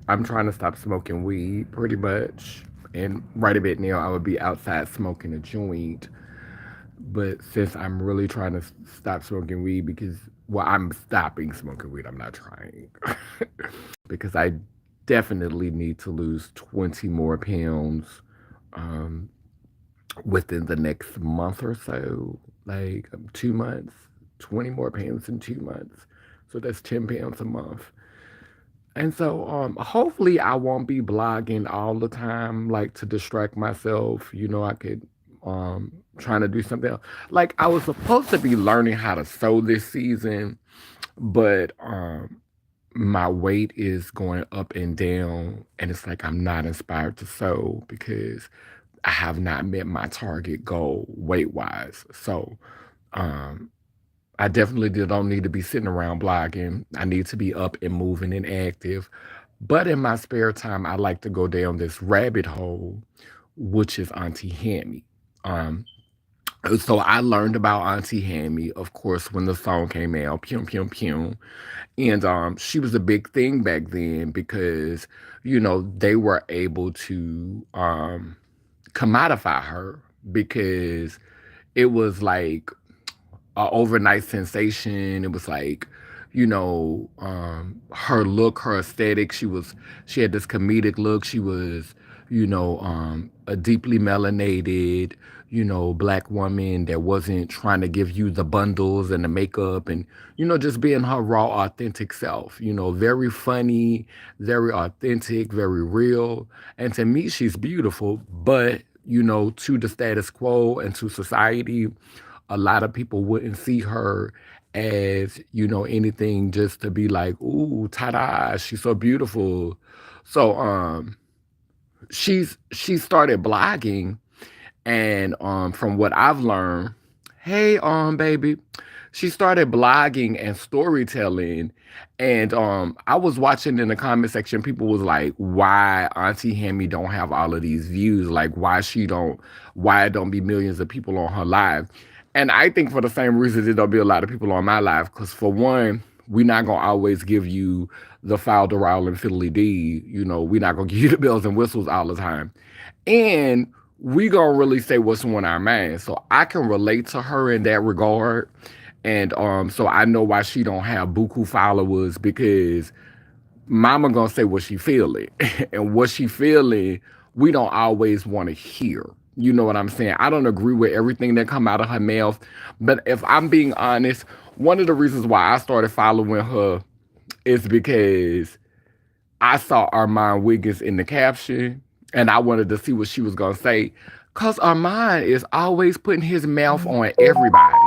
I'm trying to stop smoking weed pretty much. And right about now, I would be outside smoking a joint. But since I'm really trying to stop smoking weed because, well, I'm stopping smoking weed, I'm not trying. Because I definitely need to lose 20 more pounds um, within the next month or so, like 2 months, 20 more pounds in 2 months. So that's 10 pounds a month. And so hopefully I won't be blogging all the time, like to distract myself. I could trying to do something else. Like I was supposed to be learning how to sew this season, but my weight is going up and down and it's like I'm not inspired to sew because I have not met my target goal weight wise. So um I definitely don't need to be sitting around blogging. I need to be up and moving and active. But in my spare time, I like to go down this rabbit hole, which is Auntie Hammy. Um, so I learned about Auntie Hammy, of course, when the song came out, Pum Pum Pum. And she was a big thing back then because, they were able to commodify her because it was like a overnight sensation. It was like, her look, her aesthetic. She had this comedic look. She was, a deeply melanated, black woman that wasn't trying to give you the bundles and the makeup and, just being her raw, authentic self. Very funny, very authentic, very real. And to me, she's beautiful. But, to the status quo and to society, a lot of people wouldn't see her as, anything just to be like, ooh, ta-da, she's so beautiful. So she started blogging and from what I've learned, hey baby, she started blogging and storytelling. And I was watching in the comment section, people was like, why Auntie Hammy don't have all of these views? Like why it don't be millions of people on her live? And I think for the same reason there don't be a lot of people on my live, because for one, we're not gonna always give you the foul doral and fiddly dee. We're not gonna give you the bells and whistles all the time. And we gonna really say what's on our mind. So I can relate to her in that regard. And so I know why she don't have buku followers, because mama gonna say what she feeling. And what she feeling, we don't always want to hear. You know what I'm saying? I don't agree with everything that come out of her mouth. But if I'm being honest, one of the reasons why I started following her is because I saw Armon Wiggins in the caption and I wanted to see what she was gonna say. Cause Armon is always putting his mouth on everybody.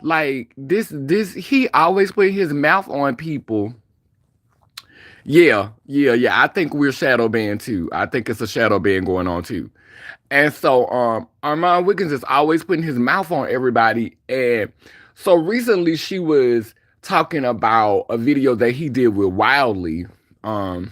Like he always putting his mouth on people. Yeah. I think we're shadow banned too. I think it's a shadow ban going on too. And so Armon Wiggins is always putting his mouth on everybody. And so recently she was talking about a video that he did with Wildly. Um,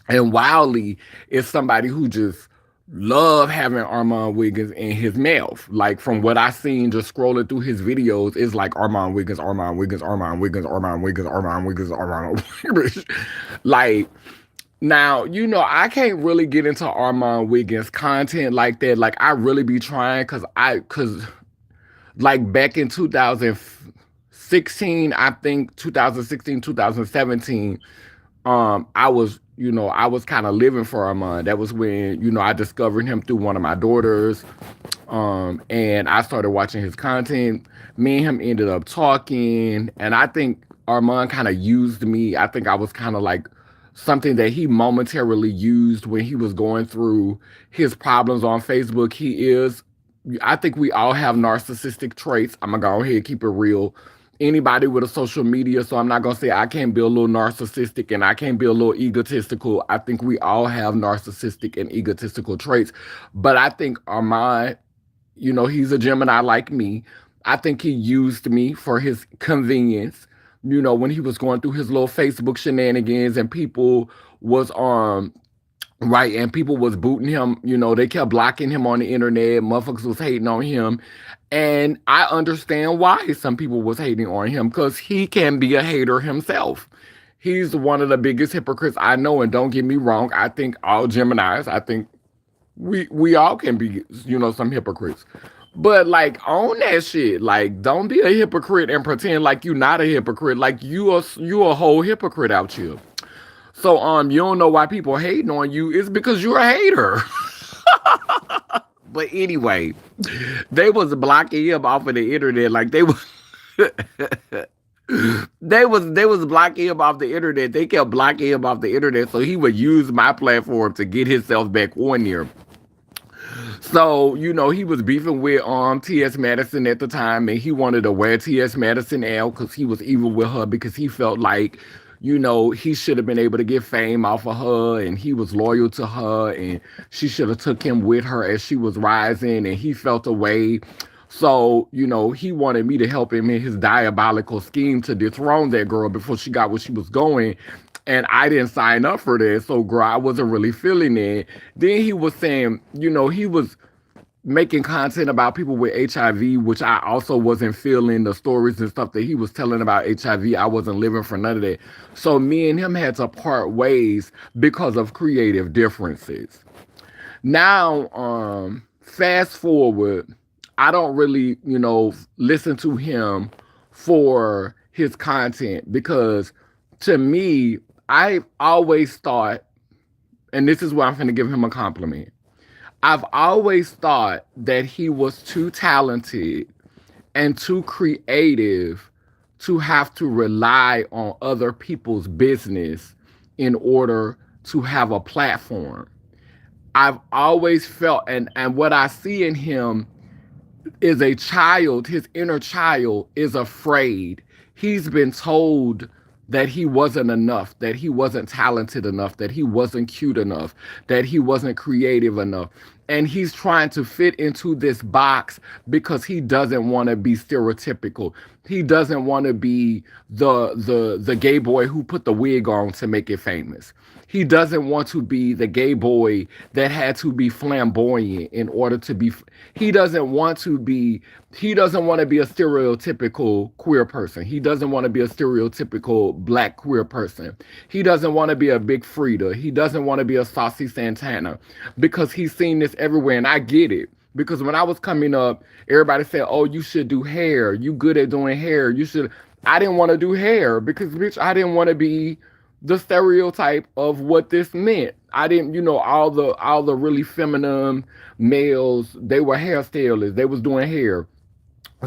and Wildly is somebody who just love having Armon Wiggins in his mouth. Like from what I seen just scrolling through his videos, it's like Armon Wiggins, Armon Wiggins, Armon Wiggins, Armon Wiggins, Armon Wiggins, Armon Wiggins. Like now, I can't really get into Armon Wiggins content like that. Like I really be trying cause like back in 2016, I think 2016, 2017, I was kind of living for Armon. That was when, I discovered him through one of my daughters. And I started watching his content. Me and him ended up talking. And I think Armon kind of used me. I think I was kind of like something that he momentarily used when he was going through his problems on Facebook. I think we all have narcissistic traits. I'm gonna go ahead and keep it real. Anybody with a social media, so I'm not gonna say I can't be a little narcissistic and I can't be a little egotistical. I think we all have narcissistic and egotistical traits. But I think Armand, he's a Gemini like me. I think he used me for his convenience. When he was going through his little Facebook shenanigans and people was right, and people was booting him, they kept blocking him on the internet, motherfuckers was hating on him. And I understand why some people was hating on him, because he can be a hater himself. He's one of the biggest hypocrites I know, and don't get me wrong, I think all Geminis, I think we all can be, some hypocrites. But like own that shit. Like don't be a hypocrite and pretend like you not a hypocrite. Like you a whole hypocrite out here. So you don't know why people hating on you. It's because you're a hater. But anyway, they was blocking him off of the internet. Like they was they was blocking him off the internet. They kept blocking him off the internet so he would use my platform to get himself back on there. So, he was beefing with T.S. Madison at the time, and he wanted to wear T.S. Madison out because he was evil with her because he felt like, he should have been able to get fame off of her, and he was loyal to her, and she should have took him with her as she was rising, and he felt a way. So, he wanted me to help him in his diabolical scheme to dethrone that girl before she got where she was going. And I didn't sign up for that. So, girl, I wasn't really feeling it. Then he was saying, he was making content about people with HIV, which I also wasn't feeling the stories and stuff that he was telling about HIV. I wasn't living for none of that. So, me and him had to part ways because of creative differences. Now, fast forward, I don't really, listen to him for his content because to me, I always thought, and this is where I'm going to give him a compliment. I've always thought that he was too talented and too creative to have to rely on other people's business in order to have a platform. I've always felt, and what I see in him is a child, his inner child is afraid. He's been told that he wasn't enough, that he wasn't talented enough, that he wasn't cute enough, that he wasn't creative enough. And he's trying to fit into this box because he doesn't want to be stereotypical. He doesn't want to be the gay boy who put the wig on to make it famous. He doesn't want to be the gay boy that had to be flamboyant in order to be. He doesn't want to be. He doesn't want to be a stereotypical queer person. He doesn't want to be a stereotypical black queer person. He doesn't want to be a Big Frida. He doesn't want to be a Saucy Santana because he's seen this everywhere, and I get it. Because when I was coming up, everybody said, "Oh, you should do hair. You good at doing hair. You should." I didn't want to do hair because, bitch, I didn't want to be the stereotype of what this meant. I didn't, all the really feminine males, they were hairstylists. They was doing hair.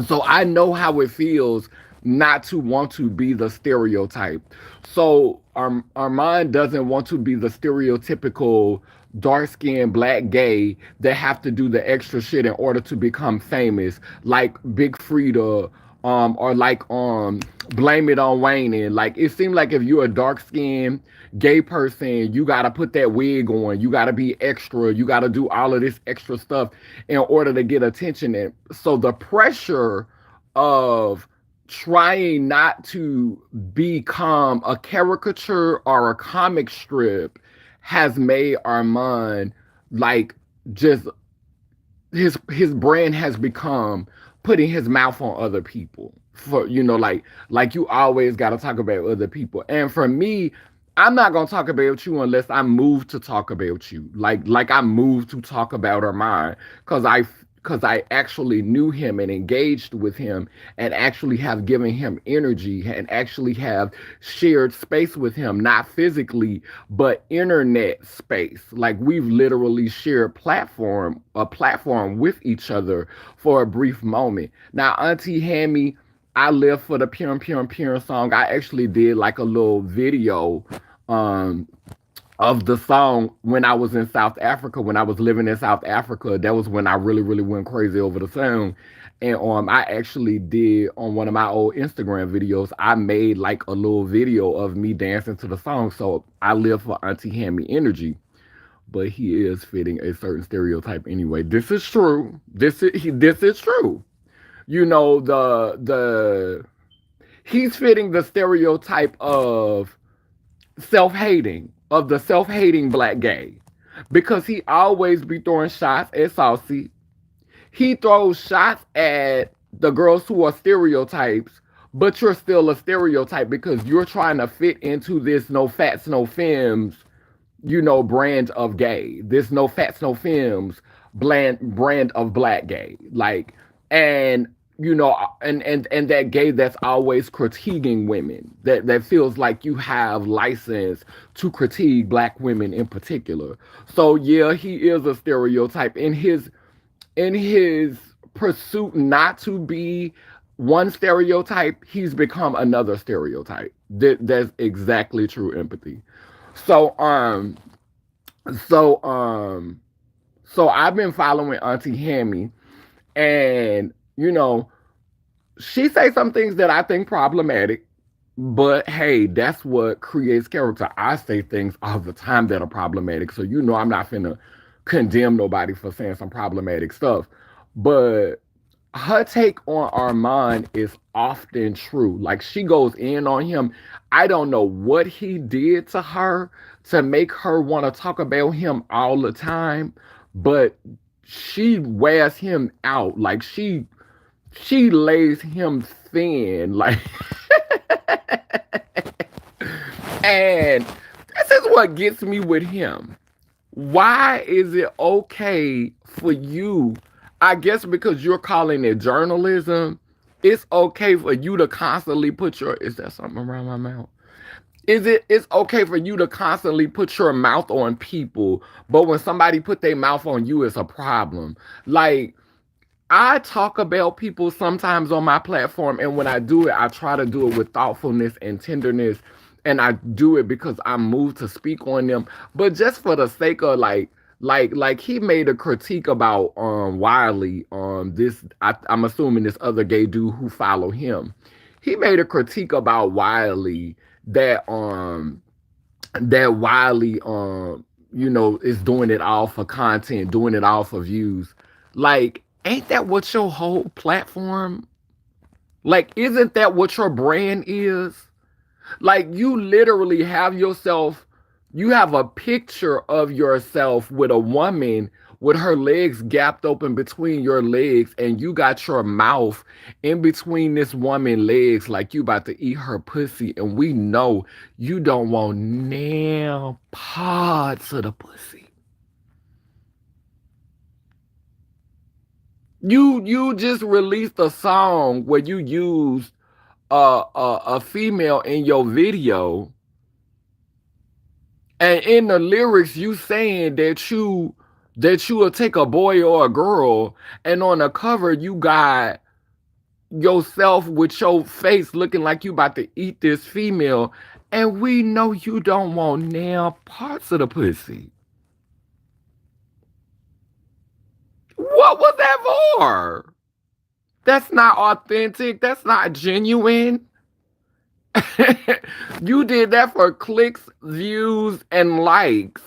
So I know how it feels not to want to be the stereotype. So Armon doesn't want to be the stereotypical dark-skinned black gay that have to do the extra shit in order to become famous, like Big Frida, or like Blame It on Wayne. And like it seemed like if you're a dark-skinned gay person, you gotta put that wig on, you gotta be extra, you gotta do all of this extra stuff in order to get attention. And so the pressure of trying not to become a caricature or a comic strip has made Armon like just his brand has become putting his mouth on other people. For like you always got to talk about other people. And for me, I'm not gonna talk about you unless I'm moved to talk about you. Like I'm moved to talk about Armon because I actually knew him and engaged with him and actually have given him energy and actually have shared space with him, not physically, but internet space. Like we've literally shared a platform with each other for a brief moment. Now, Auntie Hammy, I live for the Pure Pure Pure song. I actually did like a little video um of the song when I was in South Africa, when I was living in South Africa. That was when I really, really went crazy over the song. And I actually did on one of my old Instagram videos, I made like a little video of me dancing to the song. So I live for Auntie Hammy energy. But he is fitting a certain stereotype anyway. This is true. This is true. The he's fitting the stereotype of self-hating, of the self-hating black gay, because he always be throwing shots at Saucy. He throws shots at the girls who are stereotypes, but you're still a stereotype because you're trying to fit into this no fats, no femmes, brand of gay. This no fats, no femmes brand of black gay. Like, and and that gay that's always critiquing women. That feels like you have license to critique black women in particular. So yeah, he is a stereotype in his pursuit not to be one stereotype, he's become another stereotype. That's exactly true empathy. So so so I've been following Auntie Hammy, and she say some things that I think problematic. But hey, that's what creates character. I say things all the time that are problematic. So I'm not finna condemn nobody for saying some problematic stuff. But her take on Armon is often true. Like she goes in on him. I don't know what he did to her to make her want to talk about him all the time, but she wears him out. Like she lays him thin. Like and this is what gets me with him. Why is it okay for you? I guess because you're calling it journalism, it's okay for you to constantly put your, is that something around my mouth? It's okay for you to constantly put your mouth on people, but when somebody put their mouth on you, it's a problem. Like, I talk about people sometimes on my platform, and when I do it, I try to do it with thoughtfulness and tenderness, and I do it because I'm moved to speak on them. But just for the sake of like he made a critique about Wiley, this I'm assuming this other gay dude who follow him. He made a critique about Wiley that Wiley is doing it all for content, doing it all for views. Like, ain't that what your whole platform? Like, isn't that what your brand is? Like, you literally have yourself, you have a picture of yourself with a woman with her legs gapped open between your legs, and you got your mouth in between this woman's legs like you about to eat her pussy, and we know you don't want nail parts of the pussy. You just released a song where you used a female in your video, and in the lyrics you saying that you will take a boy or a girl, and on the cover you got yourself with your face looking like you about to eat this female, and we know you don't want nail parts of the pussy. What was that for? That's not authentic. That's not genuine. You did that for clicks, views, and likes.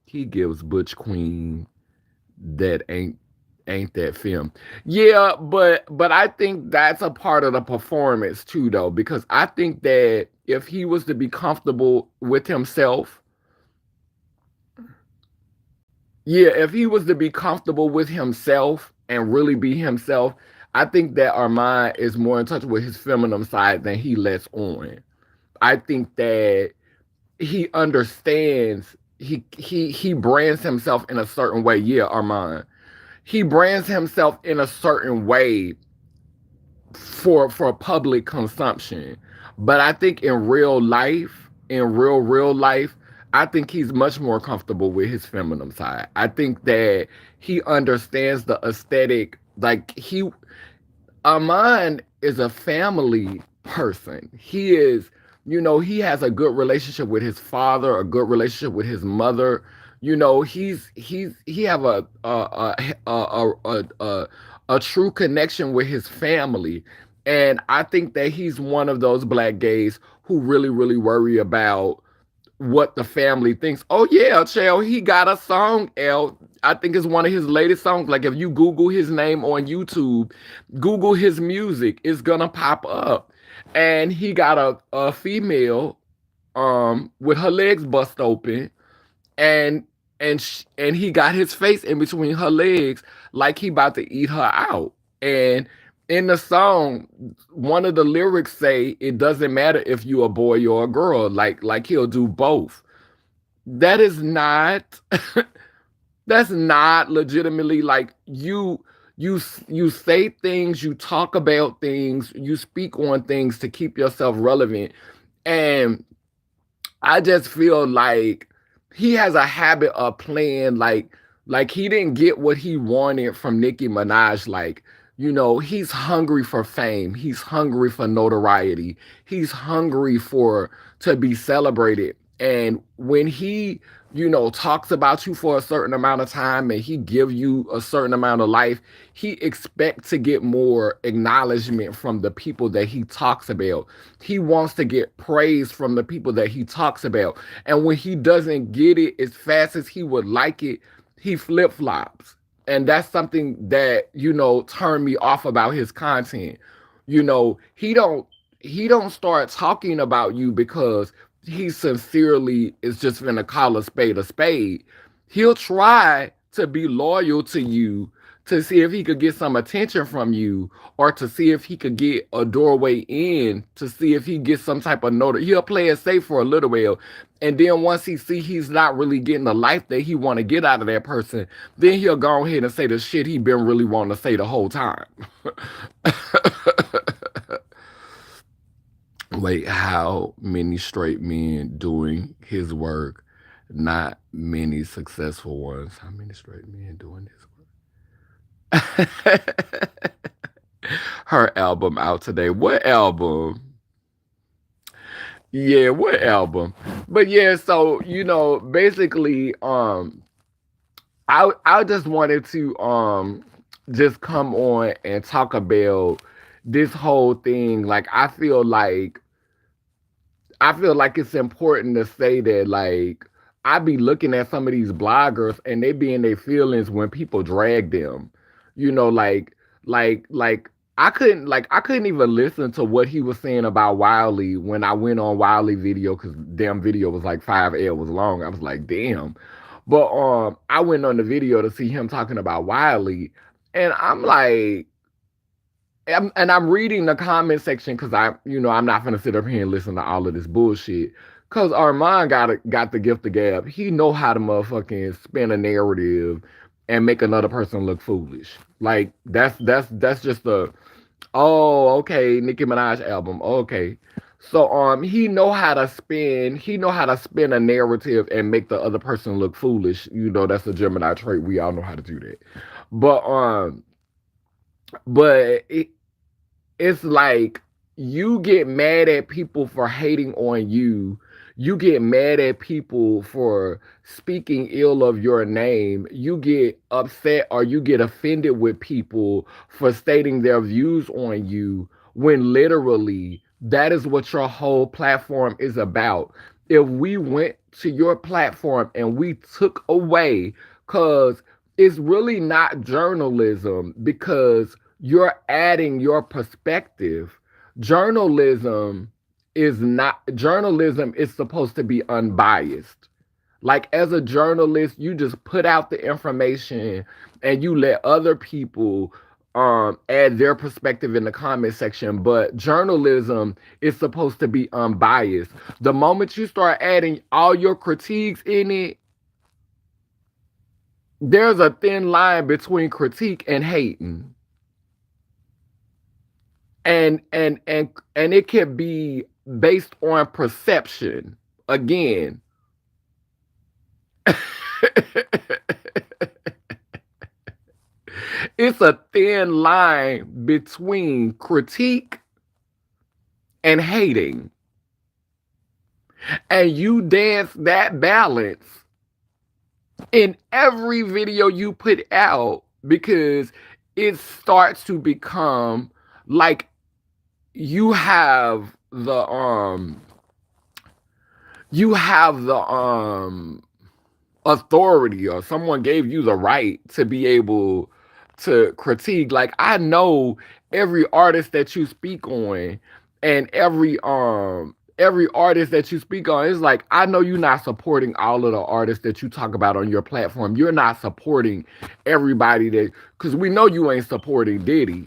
He gives Butch Queen that ain't that film. Yeah, but I think that's a part of the performance too, though, because I think that if he was to be comfortable with himself, yeah, if he was to be comfortable with himself and really be himself, I think that Armand is more in touch with his feminine side than he lets on. I think that he understands, he brands himself in a certain way. Yeah, Armand. He brands himself in a certain way for public consumption. But I think in real life, in real life, I think he's much more comfortable with his feminine side. I think that he understands the aesthetic. Like Armand is a family person. He is, he has a good relationship with his father, a good relationship with his mother. He have a true connection with his family, and I think that he's one of those black gays who really worry about what the family thinks. Oh yeah, Chael, he got a song out. I think it's one of his latest songs. Like if you Google his name on YouTube, Google his music, it's gonna pop up. And he got a female with her legs bust open, and he got his face in between her legs like he about to eat her out. And in the song, one of the lyrics say it doesn't matter if you a boy or a girl. Like he'll do both. That is not that's not legitimately like you say things, you talk about things, you speak on things to keep yourself relevant. And I just feel like he has a habit of playing like he didn't get what he wanted from Nicki Minaj. Like, he's hungry for fame. He's hungry for notoriety. He's hungry for to be celebrated. And when he, talks about you for a certain amount of time and he give you a certain amount of life, he expects to get more acknowledgement from the people that he talks about. He wants to get praise from the people that he talks about. And when he doesn't get it as fast as he would like it, he flip flops. And that's something that, turned me off about his content. He don't start talking about you because he sincerely is just gonna call a spade a spade. He'll try to be loyal to you to see if he could get some attention from you, or to see if he could get a doorway in, to see if he gets some type of note. He'll play it safe for a little while, and then once he see he's not really getting the life that he want to get out of that person, then he'll go ahead and say the shit he been really wanting to say the whole time. Wait, how many straight men doing his work, not many successful ones? How many straight men doing his work? Her album out today. What album? Yeah, what album? But yeah, so basically, I just wanted to just come on and talk about this whole thing. Like I feel like it's important to say that, like, I be looking at some of these bloggers and they be in their feelings when people drag them. You know, like I couldn't even listen to what he was saying about Wiley when I went on Wiley video, because damn video was like 5 hours long. I was like, damn. But I went on the video to see him talking about Wiley, and I'm like, and I'm reading the comment section because I'm not gonna sit up here and listen to all of this bullshit. Cause Armon got the gift of gab. He know how to motherfucking spin a narrative and make another person look foolish. Like that's just a, oh, okay, Nicki Minaj album. Okay. So he know how to spin a narrative and make the other person look foolish. That's a Gemini trait. We all know how to do that. But but it's like, you get mad at people for hating on you. You get mad at people for speaking ill of your name. You get upset or you get offended with people for stating their views on you, when literally that is what your whole platform is about. If we went to your platform and we took away, because it's really not journalism, because you're adding your perspective. Journalism is supposed to be unbiased. Like, as a journalist, you just put out the information and you let other people add their perspective in the comment section. But journalism is supposed to be unbiased. The moment you start adding all your critiques in it, there's a thin line between critique and hating. And it can be based on perception. Again, it's a thin line between critique and hating. And you dance that balance in every video you put out, because it starts to become like you have the authority, or someone gave you the right to be able to critique. Like, I know every artist that you speak on, and every artist that you speak on, is like, I know you're not supporting all of the artists that you talk about on your platform. You're not supporting everybody, that, because we know you ain't supporting Diddy.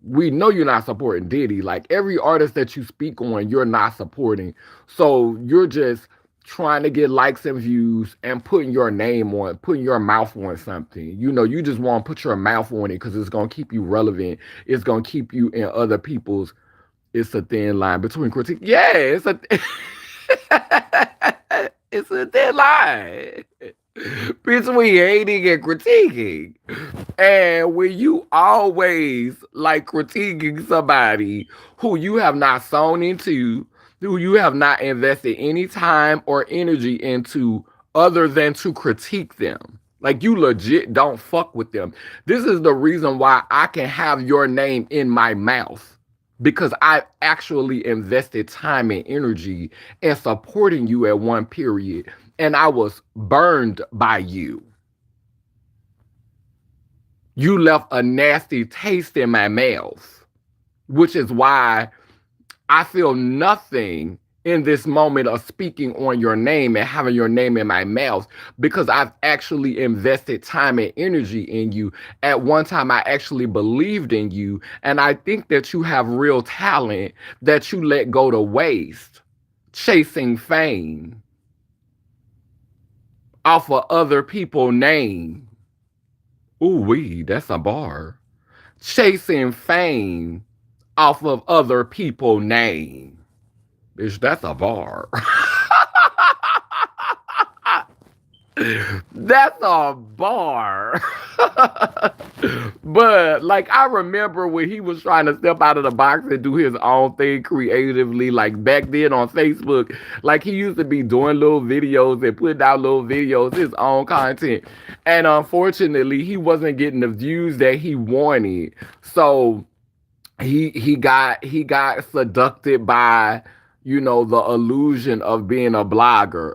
we know you're not supporting Diddy. Like every artist that you speak on, you're not supporting. So you're just trying to get likes and views and putting your name on, putting your mouth on something. You know, you just want to put your mouth on it because it's gonna keep you relevant. It's gonna keep you in other people's. It's a thin line between critique. Yeah, it's a it's a thin line between hating and critiquing. And when you always like critiquing somebody who you have not sown into, who you have not invested any time or energy into other than to critique them. Like you legit don't fuck with them. This is the reason why I can have your name in my mouth because I actually invested time and energy in supporting you at one period and I was burned by you. You left a nasty taste in my mouth, which is why I feel nothing in this moment of speaking on your name and having your name in my mouth because I've actually invested time and energy in you. At one time, I actually believed in you. And I think that you have real talent that you let go to waste, chasing fame off of other people's name. Ooh, wee, that's a bar. Chasing fame off of other people's name. Bitch, that's a bar. That's a bar. But like I remember when he was trying to step out of the box and do his own thing creatively, like back then on Facebook, like he used to be doing little videos and putting out little videos, his own content. And unfortunately, he wasn't getting the views that he wanted. So he got seducted by the illusion of being a blogger.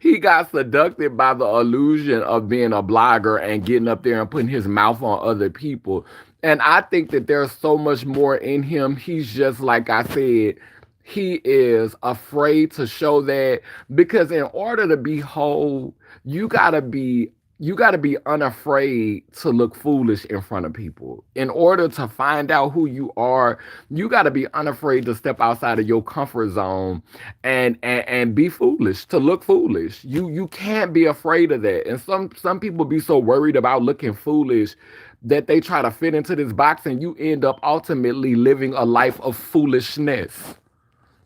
He got seduced by the illusion of being a blogger and getting up there and putting his mouth on other people. And I think that there's so much more in him. He's just like I said, he is afraid to show that because in order to be whole, you gotta be you got to be unafraid to look foolish in front of people. In order to find out who you are, you got to be unafraid to step outside of your comfort zone and be foolish, to look foolish. You can't be afraid of that. And some people be so worried about looking foolish that they try to fit into this box and you end up ultimately living a life of foolishness.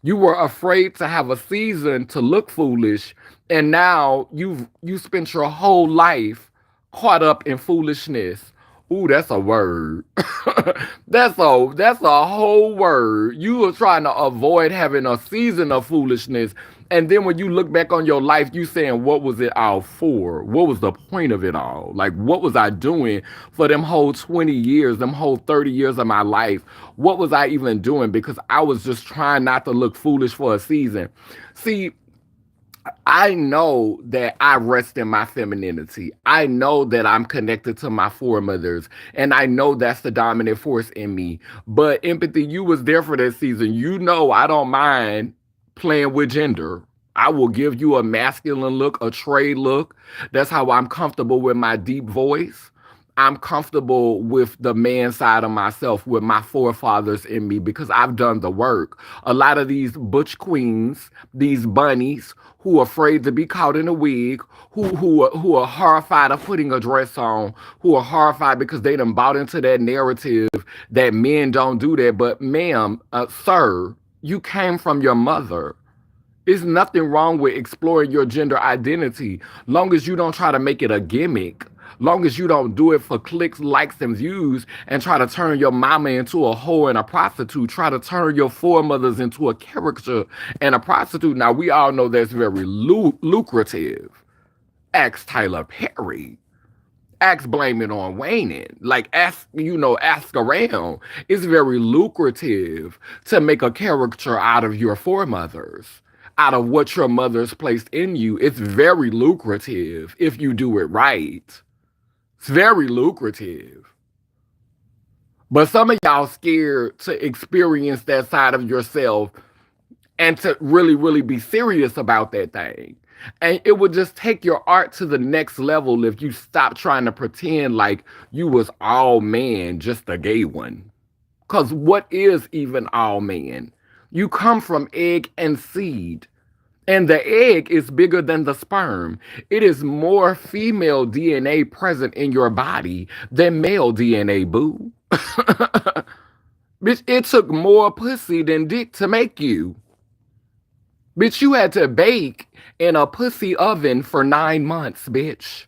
You were afraid to have a season to look foolish, and now you spent your whole life caught up in foolishness. Ooh, that's a word. That's a whole word. You were trying to avoid having a season of foolishness. And then when you look back on your life, you saying, what was it all for? What was the point of it all? Like, what was I doing for them whole 20 years, them whole 30 years of my life? What was I even doing? Because I was just trying not to look foolish for a season. See, I know that I rest in my femininity. I know that I'm connected to my foremothers, and I know that's the dominant force in me. But empathy, you was there for that season. You know I don't mind playing with gender. I will give you a masculine look, a trade look. That's how I'm comfortable with my deep voice. I'm comfortable with the man side of myself, with my forefathers in me, because I've done the work. A lot of these butch queens, these bunnies, who are afraid to be caught in a wig, who are horrified of putting a dress on, who are horrified because they done bought into that narrative that men don't do that. But ma'am, sir, you came from your mother. There's nothing wrong with exploring your gender identity, long as you don't try to make it a gimmick. Long as you don't do it for clicks, likes, and views and try to turn your mama into a hoe and a prostitute, try to turn your foremothers into a caricature and a prostitute. Now, we all know that's very lucrative. Ask Tyler Perry. Ask Blame It on Wayne. Like, ask around. It's very lucrative to make a caricature out of your foremothers, out of what your mother's placed in you. It's very lucrative if you do it right. It's very lucrative. But some of y'all scared to experience that side of yourself and to really, really be serious about that thing. And it would just take your art to the next level if you stop trying to pretend like you was all man, just a gay one. Because what is even all man? You come from egg and seed. And the egg is bigger than the sperm. It is more female DNA present in your body than male DNA, boo. Bitch, it took more pussy than dick to make you. Bitch, you had to bake in a pussy oven for 9 months, bitch.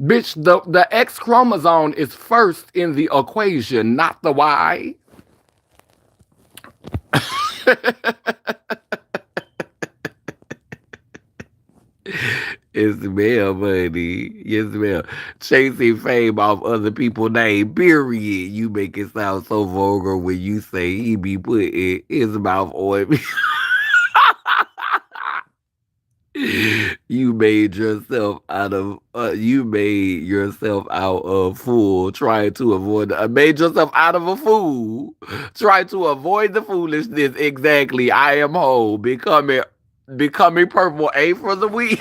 Bitch, the X chromosome is first in the equation, not the Y. Yes, ma'am, buddy. Yes, ma'am. Chasing fame off other people's name, period. You make it sound so vulgar when you say he be putting his mouth on me. You made yourself out of fool trying to avoid made yourself out of a fool trying to avoid the foolishness. Exactly. I am whole, becoming purple ain't for the weak.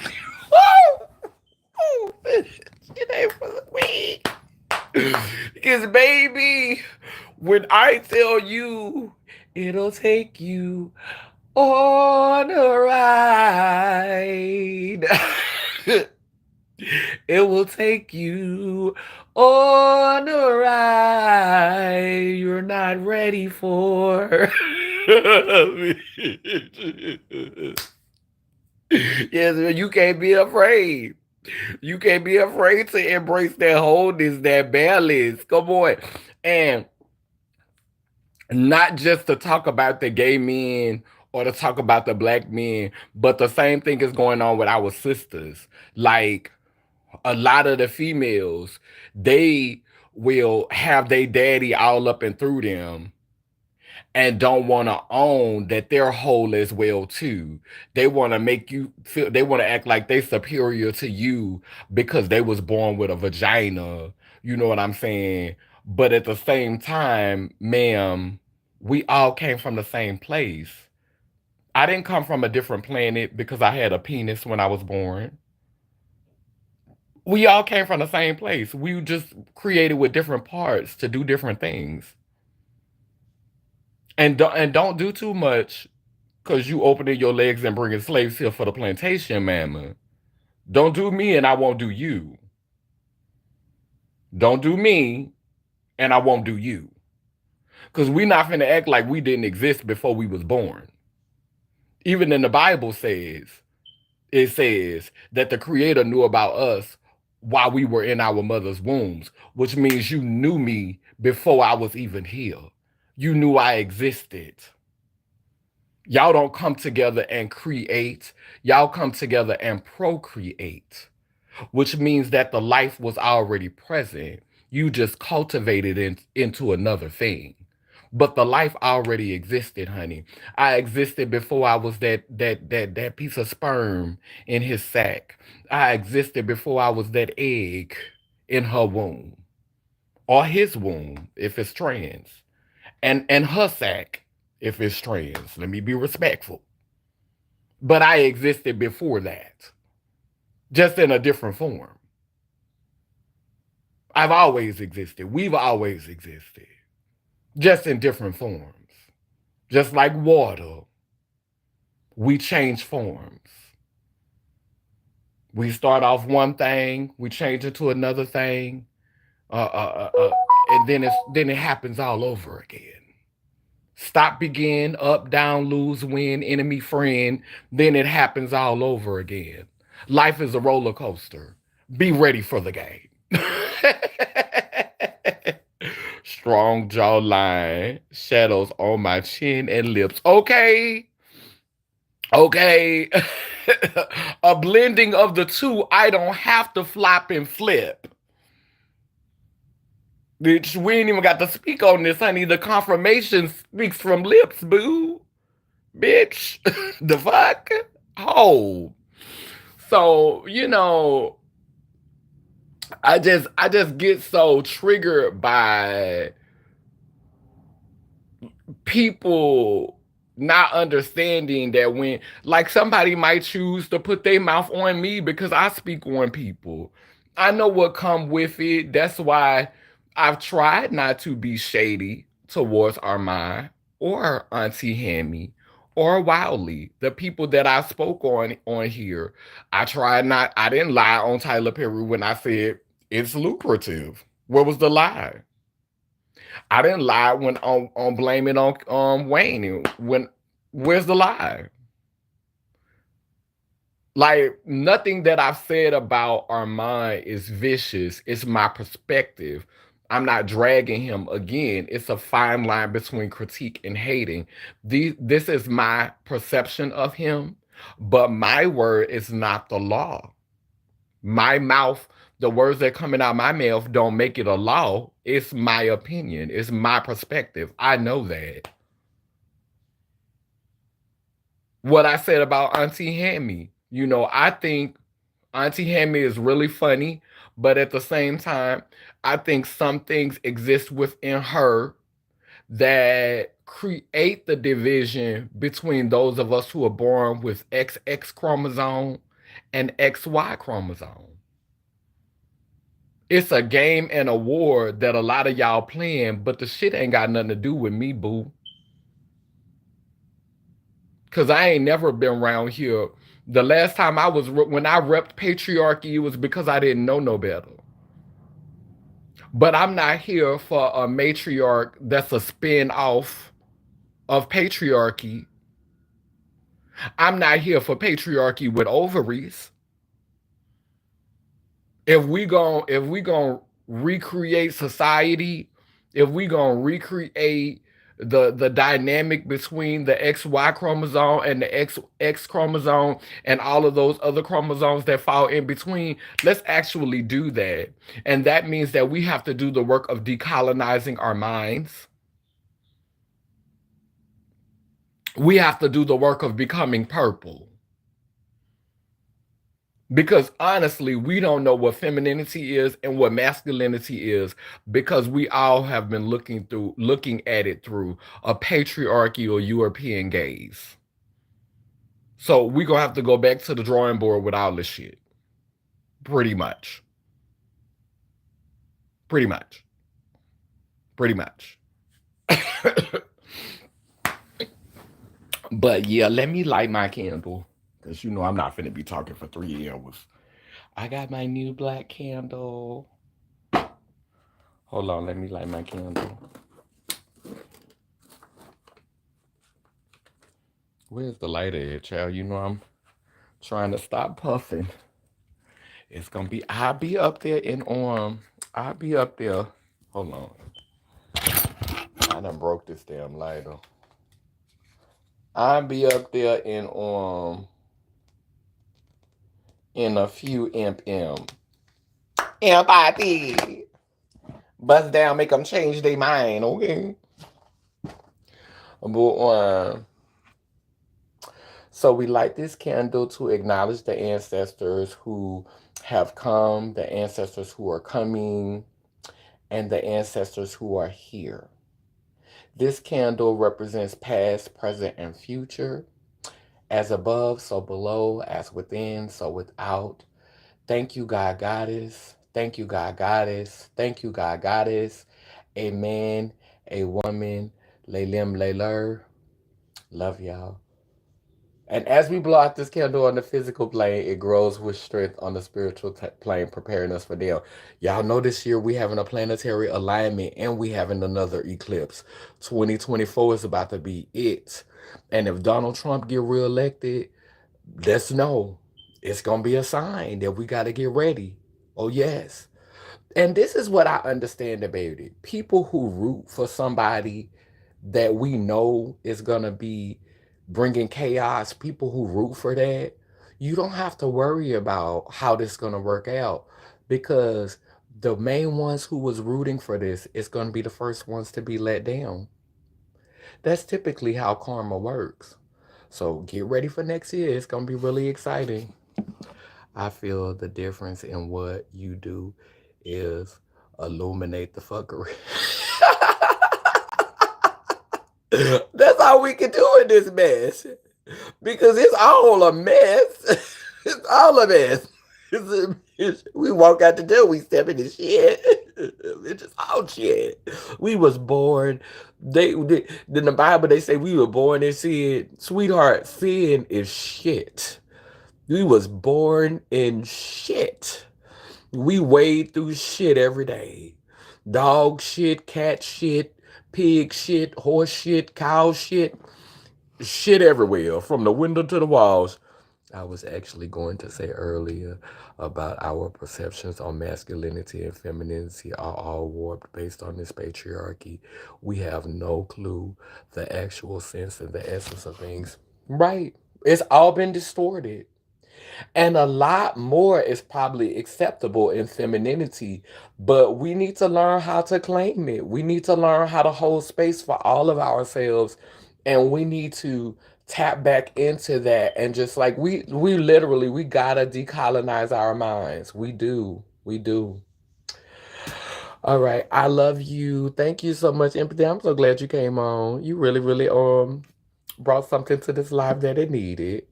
It ain't for the weak. Because baby, when I tell you it'll take you on a ride. It will take you on a ride you're not ready for. Yes, you can't be afraid. You can't be afraid to embrace that wholeness, that balance. Come on. And not just to talk about the gay men or to talk about the black men, but the same thing is going on with our sisters. Like a lot of the females, they will have their daddy all up and through them and don't want to own that they're whole as well too. They want to make you feel, they want to act like they superior to you because they was born with a vagina. You know what I'm saying? But at the same time, ma'am, we all came from the same place. I didn't come from a different planet because I had a penis when I was born. We all came from the same place. We just created with different parts to do different things. And don't do too much because you opening your legs and bringing slaves here for the plantation, mama. Don't do me and I won't do you. Don't do me and I won't do you. Because we not finna act like we didn't exist before we was born. Even in the Bible it says that the creator knew about us while we were in our mother's wombs, which means you knew me before I was even here. You knew I existed. Y'all don't come together and create. Y'all come together and procreate, which means that the life was already present. You just cultivated it into another thing. But the life already existed, honey. I existed before I was that piece of sperm in his sack. I existed before I was that egg in her womb. Or his womb, if it's trans. And her sack, if it's trans. Let me be respectful. But I existed before that, just in a different form. I've always existed. We've always existed, just in different forms. Just like water, we change forms. We start off one thing, we change it to another thing, and then it happens all over again. Stop, begin, up, down, lose, win, enemy, friend. Then it happens all over again. Life is a roller coaster. Be ready for the game. Strong jawline, shadows on my chin and lips. Okay. Okay. A blending of the two. I don't have to flop and flip. Bitch, we ain't even got to speak on this, honey. The confirmation speaks from lips, boo. Bitch. The fuck? Oh. So, I just get so triggered by people not understanding that when, like, somebody might choose to put their mouth on me because I speak on people. I know what come with it. That's why I've tried not to be shady towards Armon or Auntie Hammy or Wildly, the people that I spoke on here. I tried not. I didn't lie on Tyler Perry when I said it's lucrative. What was the lie? I didn't lie when on blaming on Wayne. When where's the lie? Like, nothing that I've said about Armand is vicious. It's my perspective. I'm not dragging him again. It's a fine line between critique and hating. This is my perception of him, but my word is not the law. My mouth, the words that coming out my mouth don't make it a law. It's my opinion. It's my perspective. I know that. What I said about Auntie Hammy, I think Auntie Hammy is really funny, but at the same time, I think some things exist within her that create the division between those of us who are born with XX chromosome and XY chromosome. It's a game and a war that a lot of y'all playing, but the shit ain't got nothing to do with me, boo. Cause I ain't never been around here. The last time when I repped patriarchy, it was because I didn't know no better. But I'm not here for a matriarch that's a spin off of patriarchy. I'm not here for patriarchy with ovaries. If we gon' recreate society, if we gon' recreate the dynamic between the XY chromosome and the XX chromosome and all of those other chromosomes that fall in between, let's actually do that. And that means that we have to do the work of decolonizing our minds. We have to do the work of becoming purple. Because honestly, we don't know what femininity is and what masculinity is because we all have been looking at it through a patriarchy or European gaze. So we're gonna have to go back to the drawing board with all this shit. Pretty much. Pretty much. Pretty much. But yeah, let me light my candle. Because I'm not finna be talking for 3 hours. I got my new black candle. Hold on, let me light my candle. Where's the lighter at, child? I'm trying to stop puffing. It's gonna be, I'll be up there in I'll be up there. Hold on. I done broke this damn lighter. I'll be up there in a few imp. Empathy. Bust down, make them change their mind, okay? But so we light this candle to acknowledge the ancestors who have come, the ancestors who are coming, and the ancestors who are here. This candle represents past, present, and future. As above, so below, as within, so without. Thank you, God Goddess. Thank you, God Goddess. Thank you, God Goddess. A man, a woman, Laylim Layler. Love y'all. And as we blow out this candle on the physical plane, it grows with strength on the spiritual plane, preparing us for them. Y'all know this year we having a planetary alignment and we having another eclipse. 2024 is about to be it. And if Donald Trump get reelected, let's know it's gonna be a sign that we gotta get ready. Oh yes. And this is what I understand about it. People who root for somebody that we know is going to be bringing chaos, people who root for that, you don't have to worry about how this is going to work out because the main ones who was rooting for this is going to be the first ones to be let down. That's typically how karma works. So get ready for next year. It's going to be really exciting. I feel the difference in what you do is illuminate the fuckery. That's all we can do in this mess. Because it's all a mess. It's all a mess. We walk out the door, we step in the shit. It's just all shit. We was born. They in the Bible they say we were born in sin. Sweetheart, sin is shit. We was born in shit. We wade through shit every day. Dog shit, cat shit, pig shit, horse shit, cow shit, shit everywhere, from the window to the walls. I was actually going to say earlier about our perceptions on masculinity and femininity are all warped based on this patriarchy. We have no clue the actual sense and the essence of things. Right. It's all been distorted. And a lot more is probably acceptable in femininity, but we need to learn how to claim it. We need to learn how to hold space for all of ourselves, and we need to tap back into that and just like we literally we gotta decolonize our minds. We do. We do. All right. I love you. Thank you so much, Empathy. I'm so glad you came on. You really, really brought something to this live that it needed.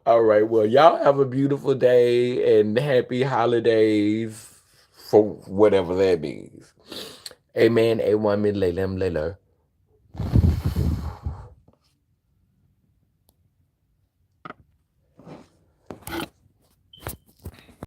All right. Well, y'all have a beautiful day and happy holidays for whatever that means. Amen. A woman, Laylam, Layla.